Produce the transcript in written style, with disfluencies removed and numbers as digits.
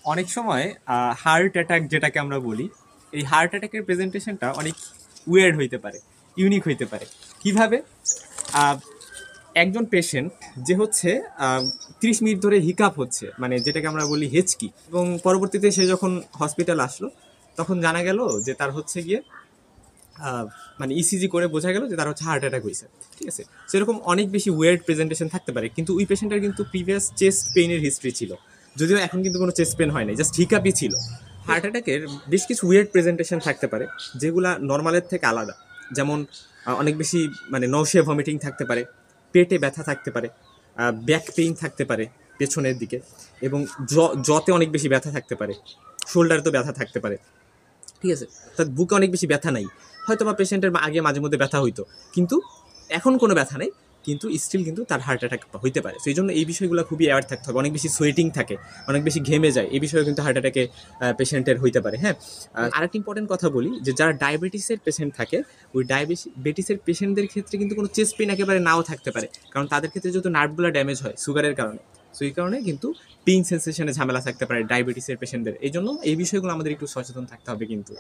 অনেক সময় heart attack যেটাকে আমরা বলি, এই হার্ট অ্যাটাকের প্রেজেন্টেশনটা অনেক উইয়ার্ড হইতে পারে, ইউনিক হইতে পারে। কিভাবে? আহ, একজন পেশেন্ট যে হচ্ছে 30 মিনিট ধরে হিকাপ হচ্ছে, মানে যেটাকে আমরা বলি হেঁচকি, এবং পরবর্তীতে সে যখন হসপিটাল আসলো তখন জানা গেল যে তার হচ্ছে গিয়ে মানে ইসিজি করে বোঝা গেল যে তার হচ্ছে হার্ট অ্যাটাক হয়েছে। ঠিক আছে, সেরকম অনেক বেশি ওয়েয়ার্ড প্রেজেন্টেশন থাকতে পারে, কিন্তু ওই পেশেন্টের কিন্তু প্রিভিয়াস চেস্ট পেইনের হিস্ট্রি ছিল, যদিও এখন কিন্তু কোনো চেস্ট পেন হয় নাই, জাস্ট হিকাপই ছিল। হার্ট অ্যাটাকের বেশ কিছু ওয়েয়ার্ড প্রেজেন্টেশন থাকতে পারে যেগুলা নর্মালের থেকে আলাদা। যেমন অনেক বেশি মানে নৌশে ভমিটিং থাকতে পারে, পেটে ব্যথা থাকতে পারে, ব্যাক পেইন থাকতে পারে পেছনের দিকে, এবং জতে অনেক বেশি ব্যথা থাকতে পারে, শোল্ডারে তো ব্যথা থাকতে পারে। ঠিক আছে, তার বুকে অনেক বেশি ব্যথা নাই, হয়তো বা পেশেন্টের আগে মাঝে মধ্যে ব্যথা হইতো, কিন্তু এখন কোনো ব্যথা নেই, কিন্তু স্টিল কিন্তু তার হার্ট অ্যাটাক হইতে পারে। সেই জন্য এই বিষয়গুলো খুবই অ্যাওয়ার থাকতে হবে। অনেক বেশি সোয়েটিং থাকে, অনেক বেশি ঘেমে যায়, এই বিষয়ে কিন্তু হার্ট অ্যাটাকে পেশেন্টের হইতে পারে। হ্যাঁ, আরেকটি ইম্পর্টেন্ট কথা বলি, যে যারা ডায়াবেটিসের পেশেন্ট থাকে, ওই ডায়াবেটিসের পেশেন্টদের ক্ষেত্রে কিন্তু কোনো চেস্ট পেইন একেবারে নাও থাকতে পারে, কারণ তাদের ক্ষেত্রে যেহেতু নার্ভগুলো ড্যামেজ হয় সুগারের কারণে, সো এই কারণে কিন্তু পেইন সেন্সেশনে ঝামেলা থাকতে পারে ডায়াবেটিসের পেশেন্টদের। এই জন্য এই বিষয়গুলো আমাদের একটু সচেতন থাকতে হবে কিন্তু।